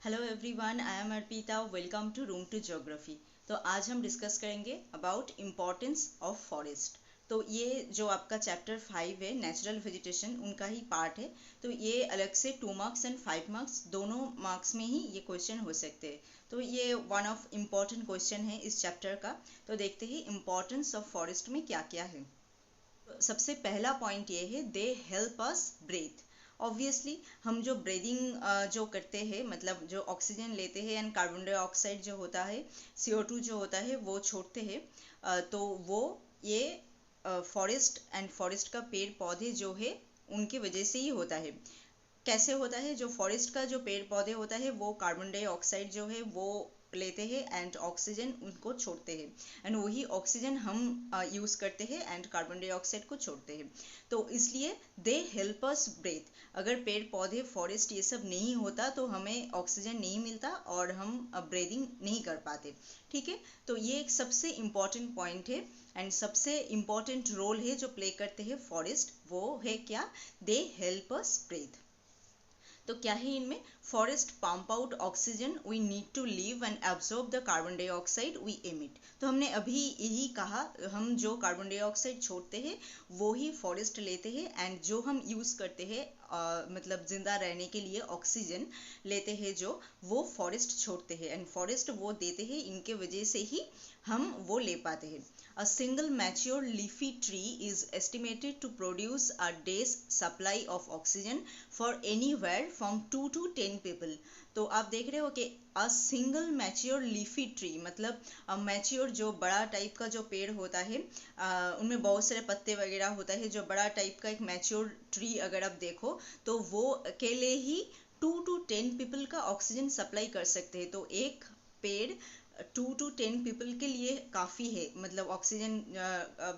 Hello everyone, I am Arpita. Welcome to room to geography. तो आज हम डिस्कस करेंगे अबाउट इम्पोर्टेंस ऑफ फॉरेस्ट। तो ये जो आपका चैप्टर 5 है नेचुरल वेजिटेशन, उनका ही पार्ट है। तो ये अलग से 2 मार्क्स एंड 5 मार्क्स दोनों मार्क्स में ही ये क्वेश्चन हो सकते हैं। तो ये वन ऑफ इम्पॉर्टेंट क्वेश्चन है इस चैप्टर का। तो देखते हैं इम्पोर्टेंस ऑफ फॉरेस्ट में क्या क्या है। सबसे पहला पॉइंट ये है, they help us breathe. Obviously हम जो ब्रीदिंग जो करते हैं, मतलब जो ऑक्सीजन लेते हैं एंड कार्बन डाइऑक्साइड जो होता है, CO2 जो होता है वो छोड़ते हैं। तो वो ये फॉरेस्ट एंड फॉरेस्ट का पेड़ पौधे जो है उनकी वजह से ही होता है। कैसे होता है? जो फॉरेस्ट का जो पेड़ पौधे होता है वो कार्बन डाइऑक्साइड जो है वो लेते हैं एंड ऑक्सीजन उनको छोड़ते हैं, एंड वही ऑक्सीजन हम यूज़ करते हैं एंड कार्बन डाइऑक्साइड को छोड़ते हैं। तो इसलिए दे हेल्प अस ब्रीथ। अगर पेड़ पौधे फॉरेस्ट ये सब नहीं होता तो हमें ऑक्सीजन नहीं मिलता और हम ब्रीदिंग नहीं कर पाते। ठीक है, तो ये एक सबसे इम्पॉर्टेंट पॉइंट है एंड सबसे इम्पॉर्टेंट रोल है जो प्ले करते हैं फॉरेस्ट। वो है क्या? They help us breathe. तो क्या है इनमें? Forest pump out oxygen we need to live and absorb the carbon dioxide we emit. तो हमने अभी यही कहा, हम जो कार्बन डाइऑक्साइड छोड़ते हैं वो ही फॉरेस्ट लेते हैं एंड जो हम यूज़ करते हैं मतलब जिंदा रहने के लिए ऑक्सीजन लेते हैं जो, वो फॉरेस्ट छोड़ते हैं एंड फॉरेस्ट वो देते हैं। इनके वजह से ही हम वो ले पाते हैं। A single mature leafy tree is estimated to produce a day's supply of oxygen for anywhere from 2 to 10 people. तो आप देख रहे हो कि a single mature leafy tree मतलब मैच्योर जो बड़ा टाइप का जो पेड़ होता है, उनमें बहुत सारे पत्ते वगैरह होता है, जो बड़ा टाइप का एक मैच्योर ट्री अगर आप देखो तो वो अकेले ही 2 to 10 पीपल का ऑक्सीजन सप्लाई कर सकते हैं। तो एक पेड़ 2 to 10 पीपल के लिए काफ़ी है, मतलब ऑक्सीजन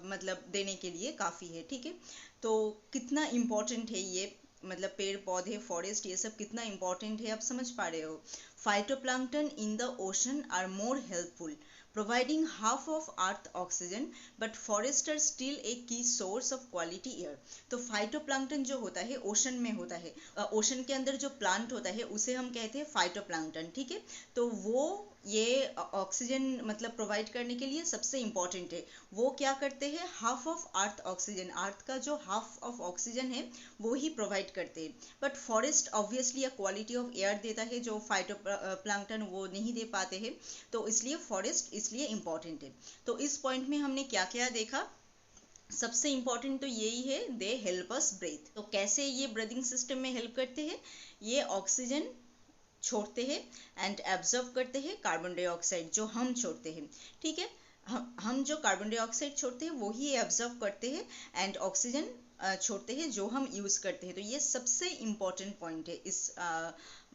मतलब देने के लिए काफ़ी है। ठीक है, तो कितना इम्पोर्टेंट है ये, मतलब पेड़ पौधे फॉरेस्ट ये सब कितना इम्पोर्टेंट है, आप समझ पा रहे हो। Phytoplankton in the ocean are more helpful providing half of earth oxygen but forests are still a key source of quality air। तो फाइटोप्लैंक्टन जो होता है ओशन में होता है, ओशन के अंदर जो प्लांट होता है उसे हम कहते हैं फाइटोप्लैंक्टन। ठीक है, तो वो ये ऑक्सीजन मतलब प्रोवाइड करने के लिए सबसे इम्पॉर्टेंट है। वो क्या करते हैं? हाफ ऑफ अर्थ ऑक्सीजन, अर्थ का जो हाफ ऑफ ऑक्सीजन है वो ही प्रोवाइड करते हैं। But forest obviously a quality of air देता है जो फाइटोप्लैंक्टन वो नहीं दे पाते हैं। तो इसलिए फॉरेस्ट इसलिए इम्पॉर्टेंट है। तो इस पॉइंट में हमने क्या क्या देखा? सबसे इम्पॉर्टेंट तो यही है, दे हेल्प अस ब्रीथ। तो कैसे ये ब्रीदिंग सिस्टम में हेल्प करते हैं? ये ऑक्सीजन छोड़ते हैं एंड एब्जॉर्ब करते हैं कार्बन डाइऑक्साइड जो हम छोड़ते हैं। ठीक है, हम जो कार्बन डाइऑक्साइड छोड़ते हैं वो ही एब्जॉर्ब करते हैं एंड ऑक्सीजन छोड़ते हैं जो हम यूज़ करते हैं। तो ये सबसे इम्पॉर्टेंट पॉइंट है इस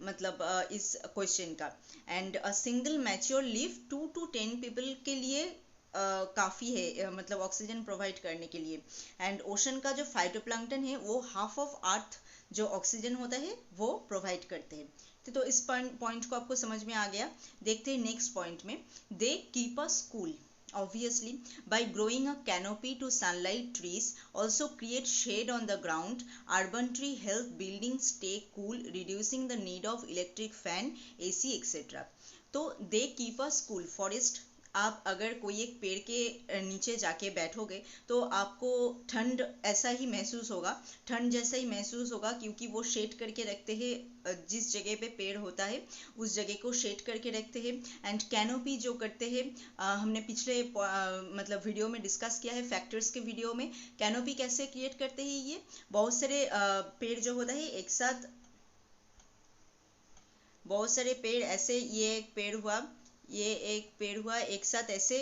मतलब इस क्वेश्चन का। And a single mature leaf 2 to 10 people के लिए काफ़ी है, मतलब ऑक्सीजन प्रोवाइड करने के लिए। एंड ओशन का जो फाइटोप्लैंक्टन है वो हाफ ऑफ अर्थ जो ऑक्सीजन होता है वो प्रोवाइड करते हैं। तो इस पॉइंट को आपको समझ में आ गया। देखते हैं नेक्स्ट पॉइंट में, दे keep us cool. Obviously, by growing a canopy to sunlight, trees also create shade on the ground. Urban tree help buildings stay cool, reducing the need of electric fan, AC, etc. तो they keep us cool. Forest, आप अगर कोई एक पेड़ के नीचे जाके बैठोगे तो आपको ठंड ऐसा ही महसूस होगा, ठंड जैसा ही महसूस होगा, क्योंकि वो शेड करके रखते हैं। जिस जगह पे पेड़ होता है उस जगह को शेड करके रखते हैं। एंड कैनोपी जो करते हैं, हमने पिछले मतलब वीडियो में डिस्कस किया है, फैक्टर्स के वीडियो में। कैनोपी कैसे क्रिएट करते हैं? ये बहुत सारे पेड़ जो होता है एक साथ, बहुत सारे पेड़ ऐसे, ये एक पेड़ हुआ, ये एक पेड़ हुआ, एक साथ ऐसे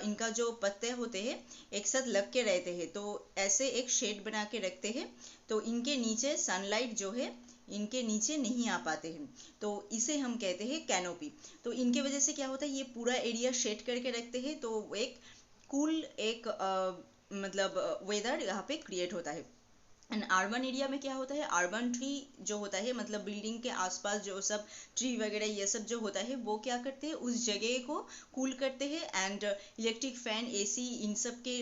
इनका जो पत्ते होते हैं एक साथ लग के रहते हैं, तो ऐसे एक शेड बना के रखते हैं। तो इनके नीचे सनलाइट जो है इनके नीचे नहीं आ पाते हैं, तो इसे हम कहते हैं कैनोपी। तो इनके वजह से क्या होता है, ये पूरा एरिया शेड करके रखते हैं, तो एक कूल एक मतलब वेदर यहाँ पे क्रिएट होता है। एंड अर्बन एरिया में क्या होता है? अर्बन ट्री जो होता है, मतलब बिल्डिंग के आसपास जो सब ट्री वगैरह ये सब जो होता है वो क्या करते हैं? उस जगह को कूल करते हैं एंड इलेक्ट्रिक फैन, AC इन सब के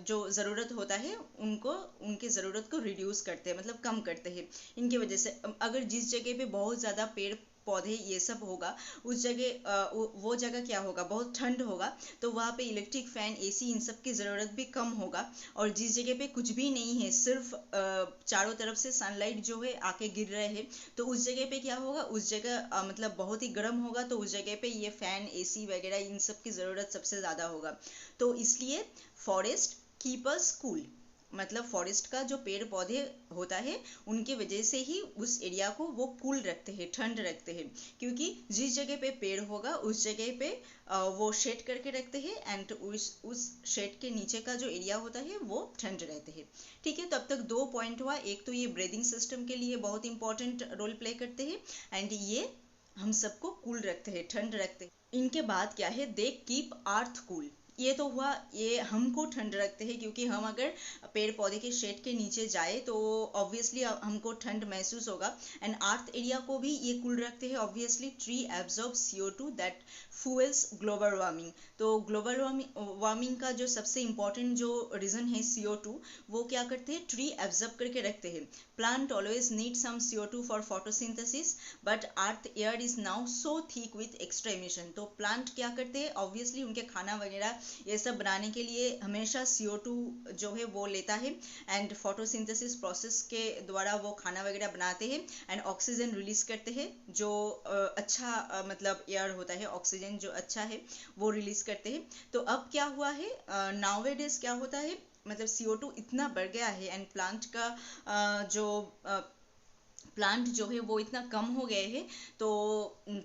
जो ज़रूरत होता है उनको, उनके ज़रूरत को रिड्यूस करते हैं, मतलब कम करते हैं। इनकी वजह से अगर जिस जगह पे बहुत ज़्यादा पेड़ पौधे ये सब होगा उस जगह वो जगह क्या होगा, बहुत ठंड होगा, तो वहाँ पे इलेक्ट्रिक फैन, एसी, इन सब की ज़रूरत भी कम होगा। और जिस जगह पे कुछ भी नहीं है, सिर्फ चारों तरफ से सनलाइट जो है आके गिर रहे हैं, तो उस जगह पे क्या होगा, उस जगह मतलब बहुत ही गर्म होगा, तो उस जगह पे ये फैन, एसी वगैरह इन सब की ज़रूरत सबसे ज़्यादा होगा। तो इसलिए फॉरेस्ट कीप अस कूल, मतलब फॉरेस्ट का जो पेड़ पौधे होता है उनके वजह से ही उस एरिया को वो कूल रखते हैं, ठंड रखते हैं, क्योंकि जिस जगह पे पेड़ होगा उस जगह पे वो शेड करके रखते हैं, एंड उस शेड के नीचे का जो एरिया होता है वो ठंड रहते हैं। ठीक है, तो अब तक 2 पॉइंट हुआ। एक तो ये ब्रीदिंग सिस्टम के लिए बहुत इंपॉर्टेंट रोल प्ले करते हैं, एंड ये हम सबको कूल रखते हैं, ठंड रखते हैं। इनके बाद क्या है, दे कीप अर्थ कूल। ये तो हुआ, ये हमको ठंड रखते हैं, क्योंकि हम अगर पेड़ पौधे के शेड के नीचे जाए तो ऑब्वियसली हमको ठंड महसूस होगा। एंड अर्थ एरिया को भी ये कूल रखते हैं obviously. Tree absorb CO2 that fuels global warming. तो ग्लोबल वार्मिंग का जो सबसे इम्पोर्टेंट जो रीज़न है CO2, वो क्या करते हैं, ट्री एब्जॉर्ब करके रखते हैं। Plant always need some CO2 for photosynthesis, but earth air is now so thick with extra emission. तो प्लांट क्या करते हैं, ऑब्वियसली उनके खाना वगैरह ये सब बनाने के लिए हमेशा CO2 जो है वो लेता है, एंड फोटोसिंथेसिस प्रोसेस के द्वारा वो खाना वगैरह बनाते हैं, एंड ऑक्सीजन रिलीज करते हैं, जो अच्छा मतलब एयर होता है, ऑक्सीजन जो अच्छा है वो रिलीज करते हैं। तो अब क्या हुआ है, नाउअडेज क्या होता है, मतलब CO2 इतना बढ़ गया है, एंड प्लांट का जो प्लांट जो है वो इतना कम हो गए हैं, तो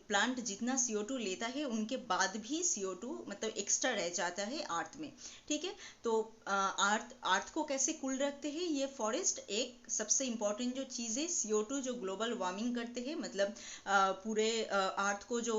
प्लांट जितना CO2 लेता है उनके बाद भी CO2 मतलब एक्स्ट्रा रह जाता है अर्थ में। ठीक है, तो अर्थ को कैसे कूल रखते हैं ये फॉरेस्ट, एक सबसे इम्पोर्टेंट जो चीज़ है, CO2 जो ग्लोबल वार्मिंग करते हैं, मतलब पूरे अर्थ को जो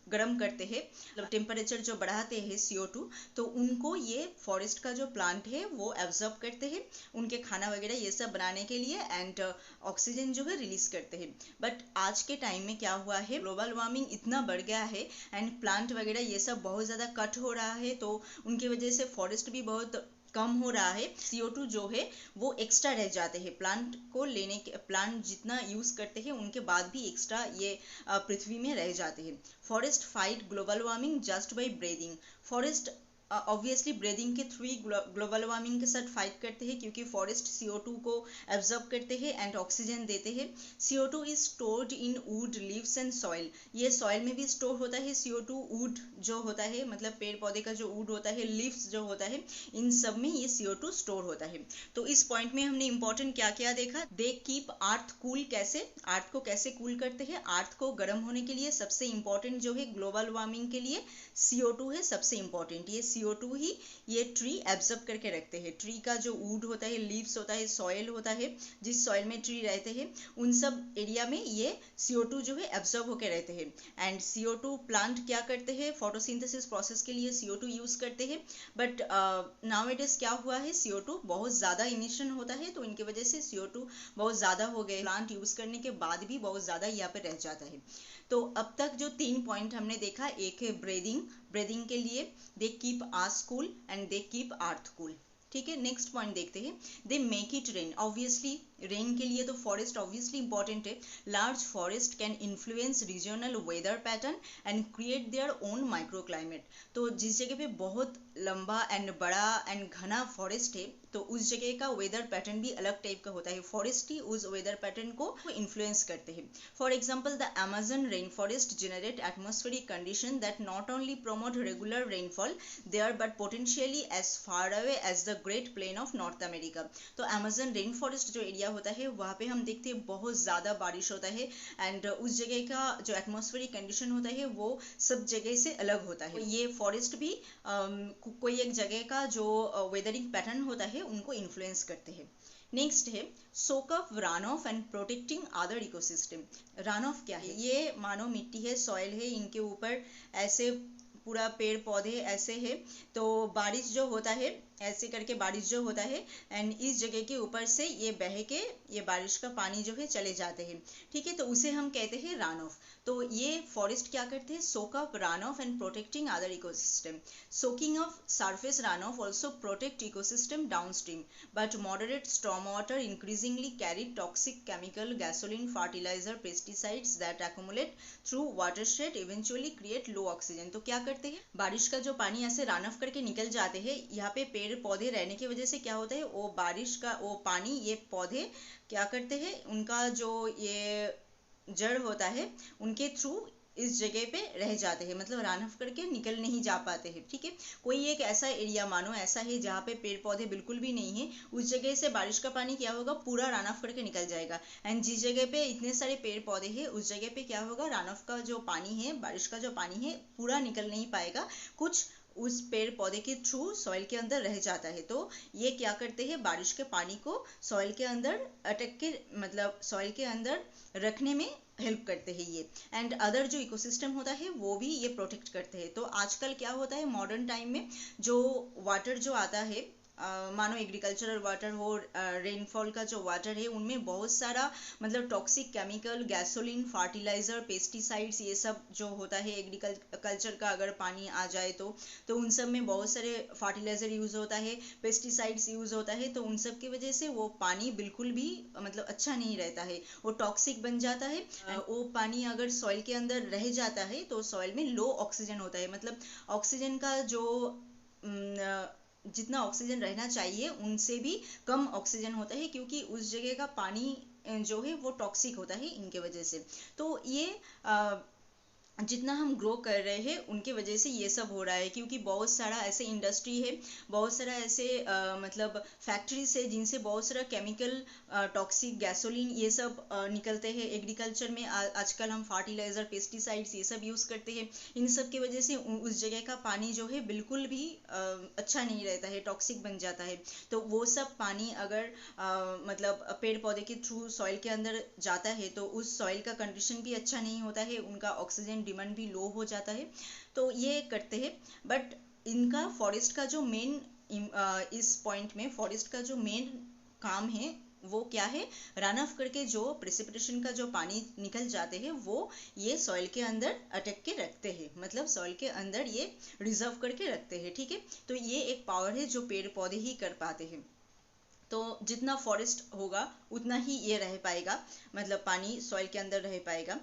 गर्म करते हैं, मतलब टेम्परेचर जो बढ़ाते हैं CO2, तो उनको ये फॉरेस्ट का जो प्लांट है वो एब्जॉर्ब करते हैं उनके खाना वगैरह ये सब बनाने के लिए, एंड ऑक्सीजन जो है रिलीज करते हैं। बट आज के टाइम में क्या हुआ है, ग्लोबल वार्मिंग इतना बढ़ गया है, एंड प्लांट वगैरह ये सब बहुत ज़्यादा कट हो रहा है, तो उनकी वजह से फॉरेस्ट भी बहुत कम हो रहा है। CO2 जो है वो एक्स्ट्रा रह जाते हैं, प्लांट को लेने के, प्लांट जितना यूज करते हैं उनके बाद भी एक्स्ट्रा ये पृथ्वी में रह जाते हैं। Forest fight global warming just by breathing. Forest obviously breathing के थ्रू ग्लोबल वार्मिंग के साथ फाइट करते हैं, क्योंकि फॉरेस्ट CO2 को एब्जॉर्ब करते हैं एंड ऑक्सीजन देते हैं। CO2 is stored in would, leaves and soil. ये सॉइल में भी स्टोर होता है CO2, वुड जो होता है मतलब पेड़ पौधे का जो वुड होता है, लीव्स जो होता है, इन सब में ये CO2 स्टोर होता है। तो इस पॉइंट में हमने इंपॉर्टेंट क्या क्या देखा, दे कीप अर्थ कूल। कैसे अर्थ को कैसे कूल करते हैं, अर्थ को गर्म होने के लिए सबसे इंपॉर्टेंट जो है ग्लोबल वार्मिंग के लिए CO2 है सबसे इंपॉर्टेंट। ये CO2 ही ये ट्री एब्जॉर्ब करके रखते हैं। ट्री का जो वुड होता है, लीव्स होता है, सॉइल होता है, जिस सॉइल में ट्री रहते हैं उन सब एरिया में ये CO2 जो है एब्जॉर्ब होकर रहते हैं। एंड CO2 प्लांट क्या करते हैं, फोटोसिंथेसिस प्रोसेस के लिए CO2 यूज करते हैं। बट नाउअडेज क्या हुआ है, CO2 बहुत ज़्यादा इमिशन होता है, तो इनकी वजह से CO2 बहुत ज़्यादा हो गए, प्लांट यूज करने के बाद भी बहुत ज़्यादा यहाँ पे रह जाता है। तो अब तक जो 3 पॉइंट हमने देखा, एक है ब्रीदिंग, ब्रीदिंग के लिए they keep us cool and they keep earth cool. ठीक है, नेक्स्ट पॉइंट देखते हैं, they make it rain. Obviously rain के लिए तो फॉरेस्ट ऑब्वियसली इंपॉर्टेंट है। Large forest can influence regional weather pattern and create their own micro climate. तो जिस जगह पे बहुत लंबा एंड बड़ा एंड घना फॉरेस्ट है, तो उस जगह का वेदर पैटर्न भी अलग टाइप का होता है, फॉरेस्ट ही उस वेदर पैटर्न को इन्फ्लुएंस करते हैं। For example, the Amazon rain forest generate atmospheric condition that not only promote regular rainfall there but potentially as far away as the great plain of North America. तो Amazon rain forest जो area होता है वहाँ पे हम देखते हैं बहुत ज़्यादा बारिश होता है, एंड उस जगह का जो एटमॉस्फेरिक कंडीशन होता है वो सब जगह से अलग होता है। ये फॉरेस्ट भी कोई एक जगह का जो वेदरिंग पैटर्न होता है उनको इन्फ्लुएंस करते हैं। नेक्स्ट है soak up runoff and protecting other ecosystem. Runoff क्या है, ये मानो मिट्टी है, सॉइल है, इनके ऊपर ऐसे पूरा पेड़ पौधे ऐसे है, तो बारिश जो होता है ऐसे करके बारिश जो होता है एंड इस जगह के ऊपर से ये बह के ये बारिश का पानी जो है चले जाते हैं, ठीक है, तो उसे हम कहते हैं रन ऑफ। तो ये फॉरेस्ट क्या करते हैं, soak up runoff and protecting other ecosystem. Soaking of surface runoff also protect ecosystem downstream, but moderate storm water increasingly carry toxic chemical, gasoline, fertiliser, pesticides that accumulate through watershed eventually create low oxygen. तो क्या करते हैं, बारिश का जो पानी ऐसे run of करके निकल जाते हैं, यहाँ पे पेड़ पौधे रहने की वजह से क्या होता है, वो बारिश का वो पानी ये पौधे क्या करते हैं, उनका जो ये जड़ होता है उनके थ्रू इस जगह पे रह जाते हैं, मतलब रन ऑफ करके निकल नहीं जा पाते हैं, ठीक है। कोई एक ऐसा एरिया मानो ऐसा है जहाँ पे पेड़ पौधे बिल्कुल भी नहीं है, उस जगह से बारिश का पानी क्या होगा, पूरा रन ऑफ करके निकल जाएगा। एंड जिस जगह पे इतने सारे पेड़ पौधे हैं उस जगह पे क्या होगा, रन ऑफ का जो पानी है, बारिश का जो पानी है पूरा निकल नहीं पाएगा, कुछ उस पेड़ पौधे के थ्रू सॉइल के अंदर रह जाता है। तो ये क्या करते हैं, बारिश के पानी को सॉइल के अंदर अटक के, मतलब सॉइल के अंदर रखने में हेल्प करते हैं ये। एंड अदर जो इकोसिस्टम होता है वो भी ये प्रोटेक्ट करते हैं। तो आजकल क्या होता है, मॉडर्न टाइम में जो वाटर जो आता है, मानो एग्रीकल्चरल वाटर हो, रेनफॉल का जो वाटर है, उनमें बहुत सारा मतलब toxic chemical, gasoline, fertiliser, pesticides, ये सब जो होता है एग्रीकल्चर का अगर पानी आ जाए तो उन सब में बहुत सारे फर्टिलाइजर यूज होता है, पेस्टिसाइड्स यूज होता है, तो उन सब की वजह से वो पानी बिल्कुल भी मतलब अच्छा नहीं रहता है, वो टॉक्सिक बन जाता है। वो पानी अगर सॉइल के अंदर रह जाता है तो सॉइल में लो ऑक्सीजन होता है, मतलब ऑक्सीजन का जो जितना ऑक्सीजन रहना चाहिए उनसे भी कम ऑक्सीजन होता है, क्योंकि उस जगह का पानी जो है वो टॉक्सिक होता है इनके वजह से। तो ये जितना हम ग्रो कर रहे हैं उनके वजह से ये सब हो रहा है, क्योंकि बहुत सारा ऐसे इंडस्ट्री है, बहुत सारा ऐसे मतलब फैक्ट्रीज है जिनसे बहुत सारा केमिकल, टॉक्सिक, गैसोलीन ये सब निकलते हैं एग्रीकल्चर में। आजकल हम फर्टिलाइजर, पेस्टिसाइड्स ये सब यूज़ करते हैं, इन सब की वजह से उस जगह का पानी जो है बिल्कुल भी अच्छा नहीं रहता है, टॉक्सिक बन जाता है। तो वो सब पानी अगर मतलब पेड़ पौधे के थ्रू सॉइल के अंदर जाता है तो उस सॉइल का कंडीशन भी अच्छा नहीं होता है, उनका ऑक्सीजन डिमांड भी लो हो जाता है। तो ये करते हैं, बट इनका फॉरेस्ट का जो मेन इस पॉइंट में फॉरेस्ट का जो मेन काम है वो क्या है, रन ऑफ करके जो प्रेसिपिटेशन का जो पानी निकल जाते हैं वो ये सॉइल के अंदर अटक के रखते हैं, मतलब सॉइल के अंदर ये रिजर्व करके रखते हैं, ठीक है। तो ये एक पावर है जो पेड़ पौधे ही कर पाते हैं। तो जितना फॉरेस्ट होगा उतना ही ये रह पाएगा, मतलब पानी सॉइल के अंदर रह पाएगा।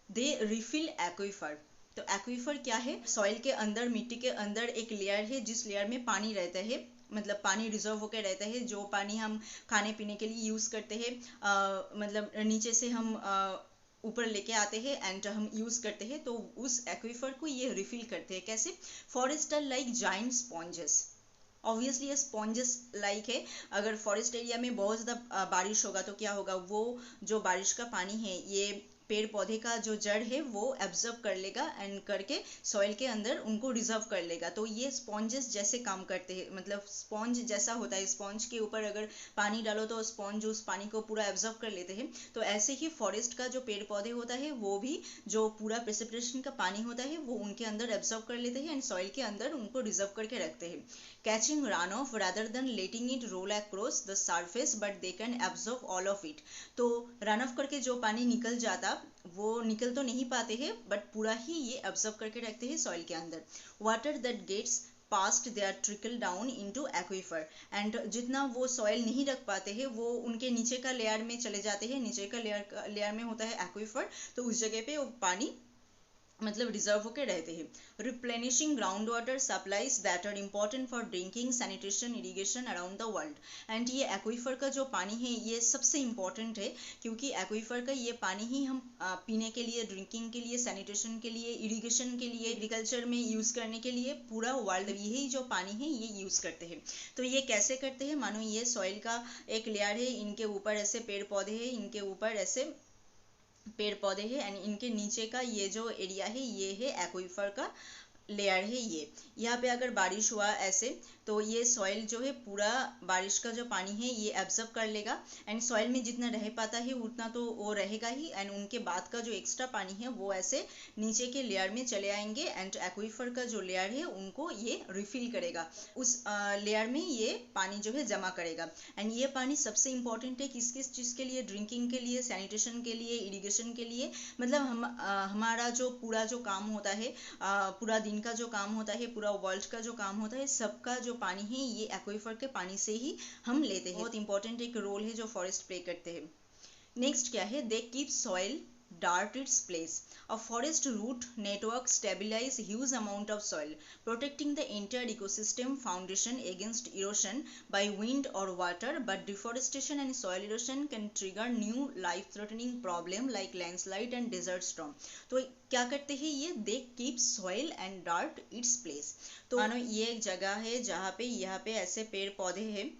दे रिफिल एक्वीफर। तो एक्वीफर क्या है, सॉइल के अंदर, मिट्टी के अंदर एक लेयर है जिस लेयर में पानी रहता है, मतलब पानी रिजर्व होकर रहता है, जो पानी हम खाने पीने के लिए यूज़ करते हैं, मतलब नीचे से हम ऊपर लेके आते हैं एंड हम यूज़ करते हैं, तो उस एक्वीफर को ये रिफिल करते हैं। कैसे, forest are like giant sponges. Obviously ये स्पॉन्जेस लाइक है। अगर फॉरेस्ट एरिया में बहुत ज़्यादा बारिश होगा तो क्या होगा, वो जो बारिश का पानी है ये पेड़ पौधे का जो जड़ है वो एब्जॉर्ब कर लेगा एंड करके सॉइल के अंदर उनको रिजर्व कर लेगा। तो ये स्पॉन्जेस जैसे काम करते हैं, मतलब स्पॉन्ज जैसा होता है, स्पॉन्ज के ऊपर अगर पानी डालो तो स्पॉन्ज उस पानी को पूरा एब्जॉर्ब कर लेते हैं। तो ऐसे ही फॉरेस्ट का जो पेड़ पौधे होता है वो भी जो पूरा प्रेसिपिटेशन का पानी होता है वो उनके अंदर एब्जॉर्ब कर लेते हैं एंड सॉइल के अंदर उनको रिजर्व करके रखते हैं। Catching run of rather than letting it roll across the surface, but they can absorb all of it। तो रन ऑफ करके जो पानी निकल जाता वो निकल तो नहीं पाते हैं, बट पूरा ही ये एब्जॉर्ब करके रखते हैं सॉइल के अंदर। Water that gets past they are trickle down into aquifer. And जितना वो सॉइल नहीं रख पाते हैं वो उनके नीचे का लेयर में चले जाते हैं, नीचे का लेयर में होता है एक्वीफर, तो उस जगह पे वो पानी मतलब रिजर्व होकर रहते हैं। Replenishing ground water supplies that are important for drinking, sanitation, irrigation around the world. And ये एक्वीफर का जो पानी है ये सबसे इम्पॉर्टेंट है, क्योंकि एक्वीफर का ये पानी ही हम पीने के लिए, ड्रिंकिंग के लिए, सैनिटेशन के लिए, इरिगेशन के लिए, एग्रीकल्चर में यूज़ करने के लिए पूरा वर्ल्ड यही जो पानी है ये यूज़ करते हैं। तो ये कैसे करते हैं, मानो ये सॉइल का एक लेयर है, इनके ऊपर ऐसे पेड़ पौधे हैं, इनके ऊपर ऐसे पेड़ पौधे हैं एंड इनके नीचे का ये जो एरिया है ये है एक्वीफर का लेयर है ये। यहाँ पे अगर बारिश हुआ ऐसे तो ये सॉइल जो है पूरा बारिश का जो पानी है ये एब्जॉर्ब कर लेगा एंड सॉइल में जितना रह पाता है उतना तो वो रहेगा ही एंड उनके बाद का जो एक्स्ट्रा पानी है वो ऐसे नीचे के लेयर में चले आएंगे एंड एक्वीफर का जो लेयर है उनको ये रिफिल करेगा, उस लेयर में ये पानी जो है जमा करेगा। एंड ये पानी सबसे इम्पोर्टेंट है किस किस चीज़ के लिए, ड्रिंकिंग के लिए, सैनिटेशन के लिए, इरिगेशन के लिए। मतलब हमारा जो पूरा जो काम होता है, पूरा दिन का जो काम होता है, पूरा वर्ल्ड का जो काम होता है, सबका जो पानी है ये एक्वीफर के पानी से ही हम लेते हैं। बहुत इंपॉर्टेंट एक रोल है जो फॉरेस्ट प्ले करते हैं। नेक्स्ट क्या है, they keep soil dart its place. A forest root network stabilize huge amount of soil, protecting the entire ecosystem foundation against erosion by wind or water. But deforestation and soil erosion can trigger new life-threatening problem like landslide and desert storm. तो क्या करते हैं ये, they keep soil and dirt its place. तो मानो ये एक जगह है जहाँ पे यहाँ पे ऐसे पेड़ पौधे हैं,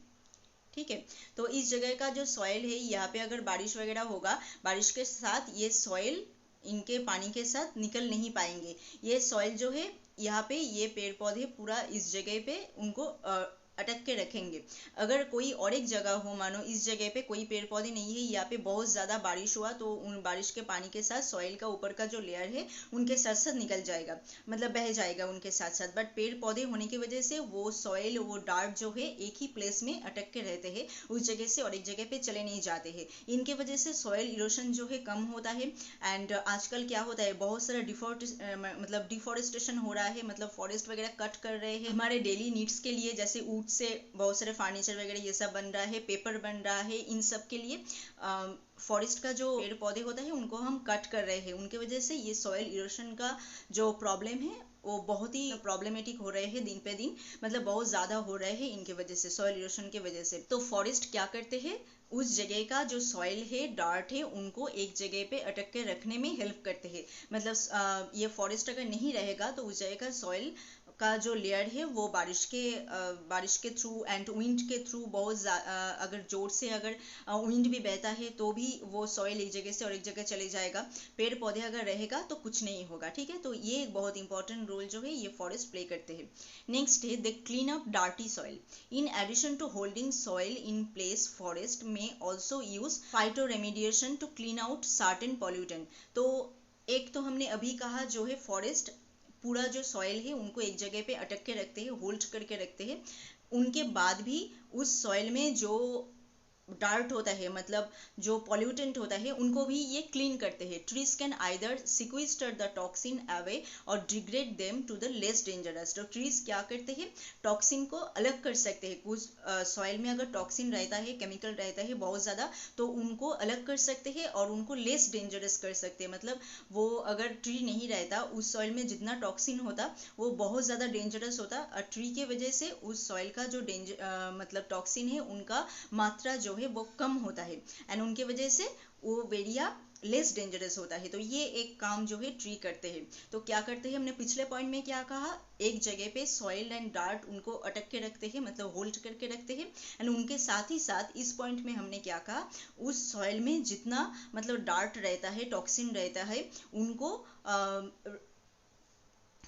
ठीक है। तो इस जगह का जो सॉइल है यहाँ पे अगर बारिश वगैरह होगा, बारिश के साथ ये सॉइल इनके पानी के साथ निकल नहीं पाएंगे। ये सॉइल जो है यहाँ पे ये पेड़ पौधे पूरा इस जगह पे उनको अटक के रखेंगे। अगर कोई और एक जगह हो, मानो इस जगह पे कोई पेड़ पौधे नहीं है, यहाँ पे बहुत ज़्यादा बारिश हुआ तो उन बारिश के पानी के साथ सॉइल का ऊपर का जो लेयर है उनके साथ साथ निकल जाएगा, मतलब बह जाएगा उनके साथ साथ। बट पेड़ पौधे होने की वजह से वो सॉइल, वो डार्ट जो है एक ही प्लेस में अटक के रहते हैं, उस जगह से और एक जगह पे चले नहीं जाते हैं। इनके वजह से सॉइल इरोशन जो है कम होता है। एंड आजकल क्या होता है, बहुत सारा डिफॉरेस्टेशन हो रहा है, मतलब फॉरेस्ट वगैरह कट कर रहे हैं हमारे डेली नीड्स के लिए, जैसे से बहुत सारे फर्नीचर वगैरह ये सब बन रहा है, पेपर बन रहा है, इन सब के लिए फॉरेस्ट का जो पेड़ पौधे होता है उनको हम कट कर रहे हैं। उनके वजह से ये सॉइल इरोशन का जो प्रॉब्लम है वो बहुत ही प्रॉब्लमेटिक हो रहे हैं दिन पे दिन, मतलब बहुत ज़्यादा हो रहे हैं इनके वजह से, सॉइल इरोशन के वजह से। तो फॉरेस्ट क्या करते हैं, उस जगह का जो सॉइल है, डार्ट है, उनको एक जगह पे अटक के रखने में हेल्प करते हैं। मतलब ये फॉरेस्ट अगर नहीं रहेगा तो उस जगह का सॉइल का जो लेयर है वो बारिश के थ्रू एंड विंड के थ्रू बहुत अगर जोर से अगर विंड भी बहता है तो भी वो सॉइल एक जगह से और एक जगह चले जाएगा। पेड़ पौधे अगर रहेगा तो कुछ नहीं होगा, ठीक है। तो ये एक बहुत इंपॉर्टेंट रोल जो है ये फॉरेस्ट प्ले करते हैं। नेक्स्ट है, they clean up dirty soil. In addition to holding soil in place, forest में also use phytoremediation to clean out certain pollutant. तो एक तो हमने अभी कहा जो है फॉरेस्ट पूरा जो सॉइल है उनको एक जगह पे अटक के रखते हैं, होल्ड करके रखते हैं। उनके बाद भी उस सॉइल में जो डार्ट होता है, मतलब जो पॉल्यूटेंट होता है, उनको भी ये क्लीन करते हैं। Trees can either sequester the toxin away or degrade them to the less dangerous. तो ट्रीज क्या करते हैं, टॉक्सिन को अलग कर सकते हैं। कुछ सॉइल में अगर टॉक्सिन रहता है, केमिकल रहता है बहुत ज़्यादा, तो उनको अलग कर सकते हैं और उनको लेस डेंजरस कर सकते हैं। मतलब वो अगर ट्री नहीं रहता, उस सॉइल में जितना टॉक्सिन होता वो बहुत ज़्यादा डेंजरस होता। ट्री के वजह से उस सॉइल का जो मतलब टॉक्सिन है उनका मात्रा जो है वो कम होता है एंड उनके वजह से वो एरिया लेस डेंजरस होता है। तो ये एक काम जो है ट्री करते हैं। तो क्या करते हैं, हमने पिछले पॉइंट में क्या कहा, एक जगह पे सॉइल एंड डार्ट उनको अटक के रखते हैं, मतलब होल्ड करके रखते हैं। एंड उनके साथ ही साथ इस पॉइंट में हमने क्या कहा, उस सॉइल में जितना मतलब डार्ट रहता है, टॉक्सिन रहता है,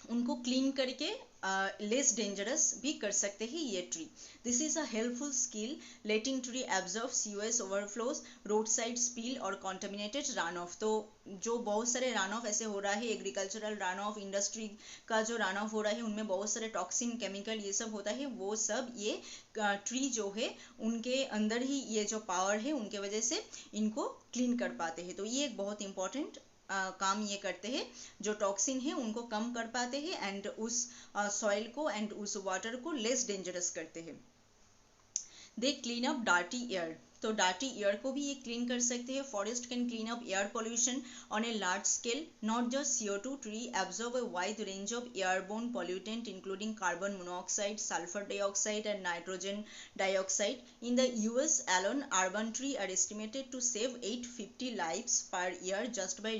उनको क्लीन करके लेस डेंजरस भी कर सकते हैं ये tree. This is a helpful skill letting tree absorb sewage overflows, road side spill और कॉन्टेमिनेटेड रन ऑफ। तो जो बहुत सारे रन ऑफ ऐसे हो रहा है, एग्रीकल्चरल रन ऑफ, इंडस्ट्री का जो रन ऑफ हो रहा है, उनमें बहुत सारे टॉक्सिन, केमिकल ये सब होता है, वो सब ये ट्री जो है उनके अंदर ही ये जो पावर है उनके वजह से इनको क्लीन कर पाते हैं। तो ये एक बहुत इंपॉर्टेंट काम ये करते हैं, जो टॉक्सिन है उनको कम कर पाते हैं एंड उस सॉइल को एंड उस वाटर को लेस डेंजरस करते हैं। दे क्लीन अप डार्टी एयर। तो डार्टी एयर को भी ये क्लीन कर सकते हैं। Forest can clean up air pollution on a large scale, not just CO2। Tree absorb a wide range of airborne pollutant including carbon monoxide, sulphur dioxide and nitrogen dioxide. In the US alone, urban tree are estimated to save 850 lives per year just by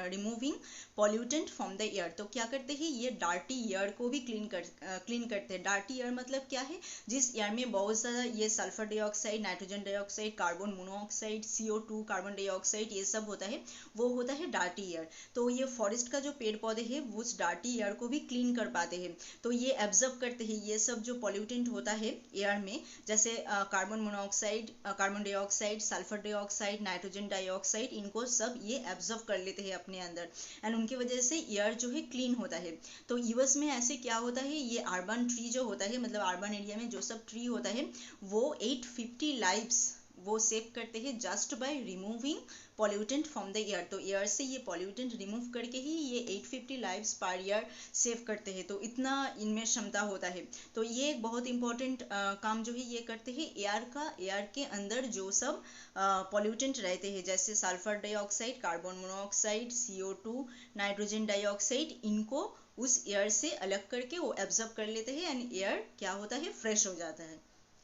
removing pollutant from the air। तो क्या करते हैं, ये dirty air को भी clean करते हैं। Dirty air मतलब क्या है, जिस एयर में बहुत ज़्यादा ये sulphur dioxide, nitrogen dioxide, carbon monoxide, CO2 carbon dioxide, ये सब होता है, वो होता है डार्टी एयर। तो ये फॉरेस्ट का जो पेड़ पौधे हैं वो उस डार्टी एयर को भी क्लीन कर पाते हैं। तो ये एब्जॉर्ब करते हैं ये सब जो पॉल्यूटेंट होता है एयर में, जैसे carbon monoxide, carbon dioxide, sulphur dioxide, nitrogen dioxide, इनको सब ये एब्जॉर्ब कर लेते हैं अपने अंदर, एंड उनकी वजह से एयर जो है क्लीन होता है। तो यूएस में ऐसे क्या होता है, ये अर्बन ट्री जो होता है, मतलब अर्बन एरिया में जो सब ट्री होता है वो 850 लाइव्स वो सेव करते हैं just by removing pollutant from the air. तो एयर से ये पॉल्यूटेंट रिमूव करके ही ये 850 लाइव्स पर ईयर सेव करते हैं। तो इतना इनमें क्षमता होता है। तो ये एक बहुत इंपॉर्टेंट काम जो है ये करते हैं एयर के अंदर जो सब पॉल्यूटेंट रहते हैं, जैसे sulphur dioxide, carbon monoxide, CO2, nitrogen dioxide, इनको उस एयर से अलग करके वो एब्जॉर्ब कर लेते हैं एंड एयर क्या होता है, फ्रेश हो जाता है।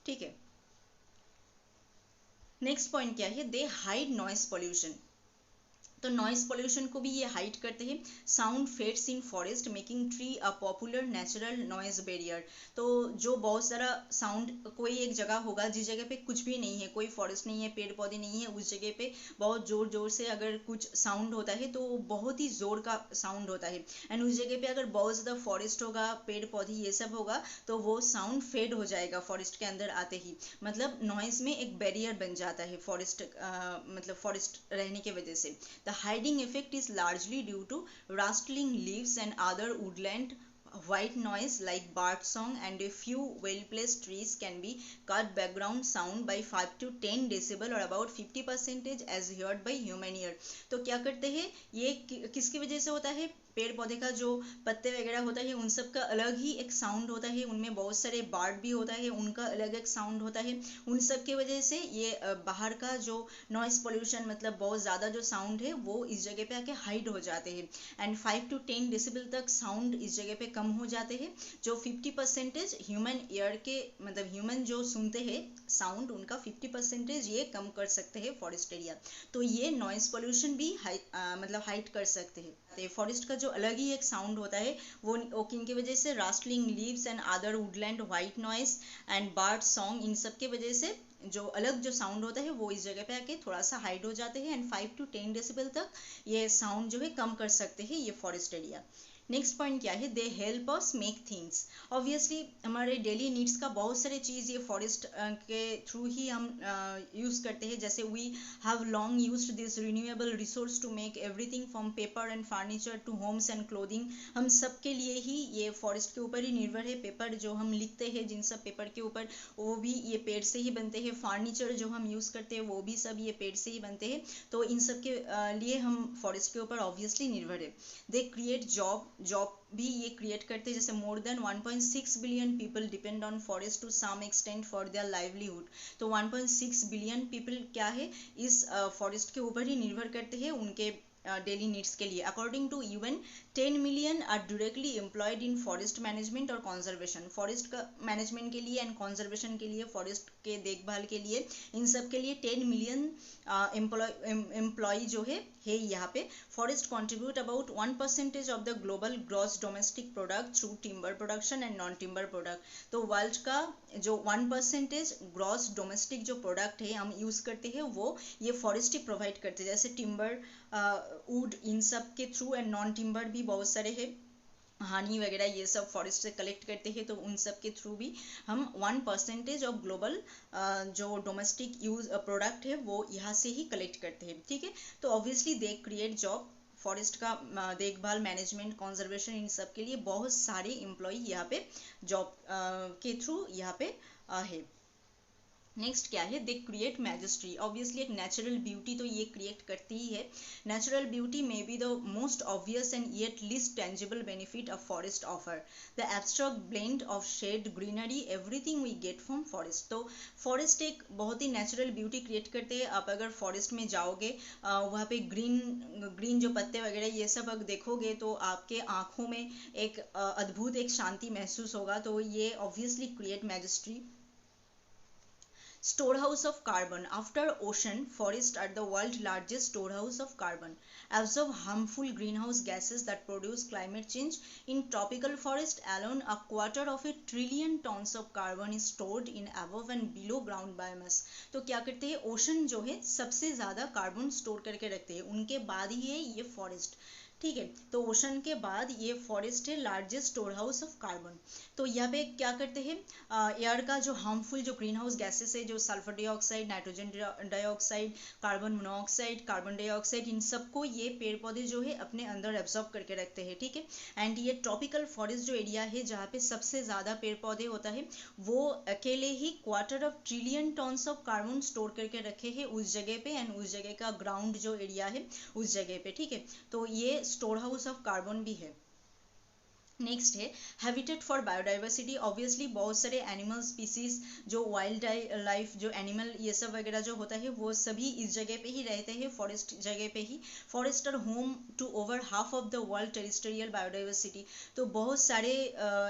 ठीक है, नेक्स्ट पॉइंट क्या है, दे हाइड नॉइस पॉल्यूशन। तो नॉइस पोल्यूशन को भी ये हाइड करते हैं। Sound fades in forest making tree a popular natural noise barrier. तो जो बहुत सारा साउंड, कोई एक जगह होगा जिस जगह पे कुछ भी नहीं है, कोई फॉरेस्ट नहीं है, पेड़ पौधे नहीं है, उस जगह पे बहुत जोर जोर से अगर कुछ साउंड होता है तो बहुत ही जोर का साउंड होता है, एंड उस जगह पे अगर बहुत ज़्यादा फॉरेस्ट होगा, पेड़ पौधे ये सब होगा, तो वो साउंड फेड हो जाएगा फॉरेस्ट के अंदर आते ही। मतलब नॉइज में एक बैरियर बन जाता है फॉरेस्ट, मतलब फॉरेस्ट रहने की वजह से। The hiding effect is largely due to rustling leaves and other woodland white noise like bird song, and a few well-placed trees can be cut background sound by 5 to 10 decibel or about 50% as heard by human ear। तो क्या करते हैं ये, किसकी वजह से होता है, पेड़ पौधे का जो पत्ते वगैरह होता है उन सब का अलग ही एक साउंड होता है, उनमें बहुत सारे बर्ड भी होता है, उनका अलग एक साउंड होता है, उन सब की वजह से ये बाहर का जो नॉइस पोल्यूशन, मतलब बहुत ज़्यादा जो साउंड है वो इस जगह पे आके हाइड हो जाते हैं, एंड 5 to 10 डेसिबल तक साउंड इस जगह पे कम हो जाते हैं, जो 50% ह्यूमन ईयर के, मतलब ह्यूमन जो सुनते हैं साउंड, उनका 50% ये कम कर सकते हैं फॉरेस्ट एरिया। तो ये नॉइस पोल्यूशन भी मतलब हाइड कर सकते हैं। फॉरेस्ट का जो अलग ही एक साउंड होता है वो किन की वजह से, rustling leaves and other woodland white noise and bird song, इन सब के वजह से जो अलग जो साउंड होता है वो इस जगह पे आके थोड़ा सा हाइड हो जाते हैं, एंड 5 to 10 डेसिबल तक ये साउंड जो है कम कर सकते हैं ये फॉरेस्ट एरिया। नेक्स्ट पॉइंट क्या है, they help us make things. Obviously हमारे डेली नीड्स का बहुत सारे चीज़ ये फॉरेस्ट के थ्रू ही हम यूज़ करते हैं। जैसे we have long used this renewable resource to make everything from paper and furniture to homes and clothing. हम सब के लिए ही ये फॉरेस्ट के ऊपर ही निर्भर है। पेपर जो हम लिखते हैं, जिन सब पेपर के ऊपर, वो भी ये पेड़ से ही बनते हैं। फर्नीचर जो हम यूज़ करते हैं वो भी सब ये पेड़ से ही बनते हैं। तो इन सब के लिए हम फॉरेस्ट के ऊपर ऑब्वियसली निर्भर है। दे क्रिएट जॉब भी ये क्रिएट करते हैं। जैसे more than 1.6 billion people depend on forest to some extent for their livelihood. तो 1.6 बिलियन पीपल क्या है, इस फॉरेस्ट के ऊपर ही निर्भर करते हैं उनके डेली नीड्स के लिए। According to UN 10 million are directly employed in forest management और कंजर्वेशन। फॉरेस्ट का मैनेजमेंट के लिए एंड कंजर्वेशन के लिए, फॉरेस्ट के देखभाल के लिए, इन सब के लिए 10 मिलियन एम्प्लॉय जो है यहाँ पे। Forest contribute about 1% of the global gross domestic product through timber production and non timber product. तो वर्ल्ड का जो 1% ग्रॉस डोमेस्टिक जो प्रोडक्ट है हम यूज़ करते हैं वो ये फॉरेस्ट ही प्रोवाइड करते हैं। जैसे टिम्बर, वुड, इन सब के थ्रू, एंड नॉन टिम्बर भी बहुत सारे हैं, हानी वगैरह ये सब फॉरेस्ट से कलेक्ट करते हैं। तो उन सब के थ्रू भी हम 1% ऑफ ग्लोबल जो डोमेस्टिक यूज प्रोडक्ट है वो यहाँ से ही कलेक्ट करते हैं। ठीक है, तो obviously they create job. Forest का देखभाल, मैनेजमेंट, कंजर्वेशन, इन सब के लिए बहुत सारे एम्प्लॉय यहाँ पे जॉब के थ्रू यहाँ पे है। नेक्स्ट क्या है, दे क्रिएट मैजेस्ट्री। ऑब्वियसली एक नेचुरल ब्यूटी तो ये क्रिएट करती ही है। Natural beauty may be the most obvious and yet least tangible benefit of forest offer. The abstract blend of shade, greenery, everything we get from forest. तो forest एक बहुत ही natural beauty create करते हैं। आप अगर फॉरेस्ट में जाओगे, वहाँ पे ग्रीन जो पत्ते वगैरह ये सब अगर देखोगे तो आपके आँखों में एक अद्भुत एक शांति महसूस होगा। तो ये obviously create मैजेस्ट्री। Storehouse of carbon. After ocean, forests are the world's largest storehouse of carbon. Absorb harmful greenhouse gases that produce climate change. In tropical forest alone, 250 billion tons of carbon is stored in above and below ground biomass. तो क्या करते हैं, ocean जो है सबसे ज्यादा carbon store करके रखते हैं, उनके बाद ही है ये फॉरेस्ट। ठीक है, तो ओशन के बाद ये फॉरेस्ट है largest store house of carbon. तो यहाँ पे क्या करते हैं, एयर का जो हार्मफुल जो ग्रीन हाउस गैसेस है, जो sulphur dioxide, nitrogen dioxide, carbon monoxide, carbon dioxide, इन सबको ये पेड़ पौधे जो है अपने अंदर एब्जॉर्ब करके रखते हैं। ठीक है, एंड ये ट्रॉपिकल फॉरेस्ट जो एरिया है जहाँ पे सबसे ज्यादा पेड़ पौधे होता है, वो अकेले ही 250 trillion tons of carbon store करके रखे हैं उस जगह पे, एंड उस जगह का ग्राउंड जो एरिया है उस जगह पे। ठीक है, तो ये स्टोर हाउस ऑफ कार्बन भी है। नेक्स्ट है हैबिटेट फॉर बायोडाइवर्सिटी। ऑब्वियसली बहुत सारे एनिमल स्पीसीज, जो वाइल्ड लाइफ, जो एनिमल ये सब वगैरह जो होता है वो सभी इस जगह पे ही रहते हैं, फॉरेस्ट जगह पे ही। Forest are home to over half of the world terrestrial biodiversity. तो बहुत सारे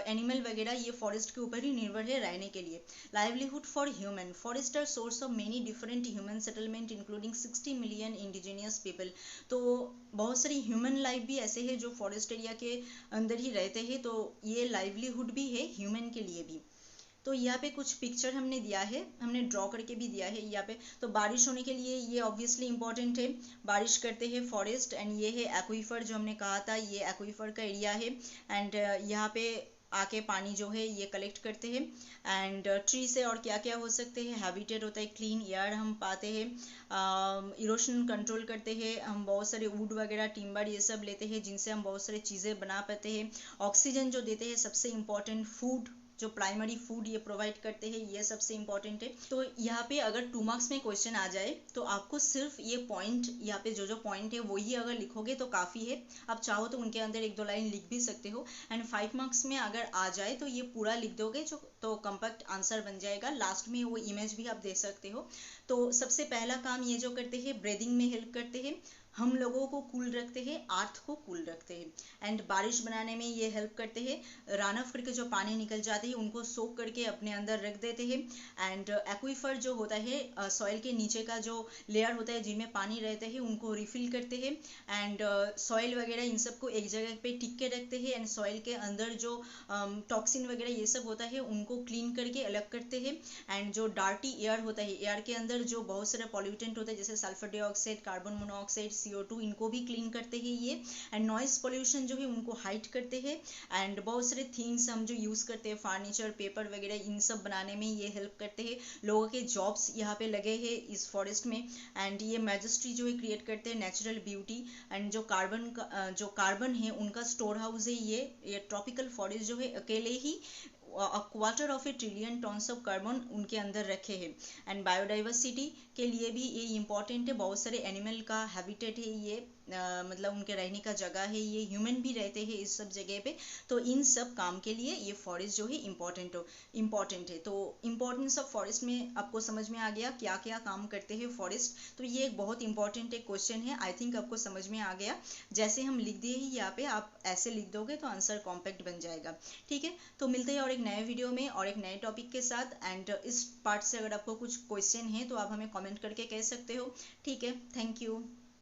एनिमल वगैरह ये फॉरेस्ट के ऊपर ही निर्भर है रहने के लिए। Livelihood for human. Forest are source of many different human settlement including 60 million indigenous people. तो बहुत सारी ह्यूमन लाइफ भी ऐसे है जो फॉरेस्ट एरिया के अंदर ही रहते हैं, तो ये लाइवलीहुड भी है ह्यूमन के लिए भी। तो यहाँ पे कुछ पिक्चर हमने दिया है, हमने ड्रॉ करके भी दिया है यहाँ पे। तो बारिश होने के लिए ये ऑब्वियसली इंपॉर्टेंट है, बारिश करते हैं फॉरेस्ट, एंड ये है एक्वीफर जो हमने कहा था, ये एक्वीफर का एरिया है, एंड यहाँ पे आके पानी जो है ये कलेक्ट करते हैं। एंड ट्री से और क्या क्या हो सकते हैं, हैबिटेट होता है, क्लीन एयर हम पाते हैं, इरोशन कंट्रोल करते हैं, हम बहुत सारे वुड वगैरह, टिम्बर ये सब लेते हैं जिनसे हम बहुत सारी चीज़ें बना पाते हैं। ऑक्सीजन जो देते हैं, सबसे इम्पोर्टेंट फूड, जो प्राइमरी फूड ये प्रोवाइड करते हैं, ये सबसे इम्पोर्टेंट है। तो यहाँ पे अगर 2 मार्क्स में क्वेश्चन आ जाए तो आपको सिर्फ ये पॉइंट, यहाँ पे जो जो पॉइंट है वही अगर लिखोगे तो काफ़ी है। आप चाहो तो उनके अंदर 1-2 लाइन लिख भी सकते हो, एंड 5 मार्क्स में अगर आ जाए तो ये पूरा लिख दोगे जो, तो कम्पैक्ट आंसर बन जाएगा। लास्ट में वो इमेज भी आप दे सकते हो। तो सबसे पहला काम ये जो करते हैं, ब्रीदिंग में हेल्प करते हैं, हम लोगों को कूल रखते हैं, अर्थ को कूल रखते हैं, एंड बारिश बनाने में ये हेल्प करते हैं। रन ऑफ करके जो पानी निकल जाते हैं उनको सोक करके अपने अंदर रख देते हैं। एंड एक्वीफर जो होता है, सॉइल के नीचे का जो लेयर होता है जिनमें पानी रहते हैं, उनको रिफिल करते हैं, एंड सॉइल वगैरह इन सबको एक जगह पे टिक के रखते हैं, एंड सॉइल के अंदर जो टॉक्सिन वगैरह ये सब होता है उनको क्लीन करके अलग करते हैं। एंड जो डार्टी एयर होता है, एयर के अंदर जो बहुत सारे पॉल्यूटेंट होते हैं जैसे sulphur dioxide, carbon monoxide, CO2, इनको भी क्लीन करते हैं ये। एंड नॉइस पोल्यूशन जो है उनको हाइड करते हैं। एंड बहुत सारे थिंग्स हम जो यूज करते हैं, फर्नीचर, पेपर वगैरह, इन सब बनाने में ये हेल्प करते हैं। लोगों के जॉब्स यहाँ पे लगे हैं इस फॉरेस्ट में। एंड ये मैजेस्ट्री जो है क्रिएट करते हैं, नेचुरल ब्यूटी। एंड जो कार्बन है उनका स्टोर हाउस है ये ट्रॉपिकल फॉरेस्ट जो है अकेले ही 250 ट्रिलियन टन्स ऑफ कार्बन उनके अंदर रखे हैं। एंड बायोडाइवर्सिटी के लिए भी ये इम्पॉर्टेंट है, बहुत सारे एनिमल का हैबिटेट है ये, मतलब उनके रहने का जगह है ये, ह्यूमन भी रहते हैं इस सब जगह पे। तो इन सब काम के लिए ये फॉरेस्ट जो है इम्पॉर्टेंट है। तो इम्पोर्टेंस ऑफ फॉरेस्ट में आपको समझ में आ गया क्या क्या काम करते हैं फॉरेस्ट। तो ये एक बहुत इंपॉर्टेंट एक क्वेश्चन है, आई थिंक आपको समझ में आ गया। जैसे हम लिख दिए ही यहाँ पे, आप ऐसे लिख दोगे तो आंसर कॉम्पैक्ट बन जाएगा। ठीक है, तो मिलते हैं और एक नए वीडियो में और एक नए टॉपिक के साथ। एंड इस पार्ट से अगर आपको कुछ क्वेश्चन है तो आप हमें कमेंट करके कह सकते हो। ठीक है, थैंक यू।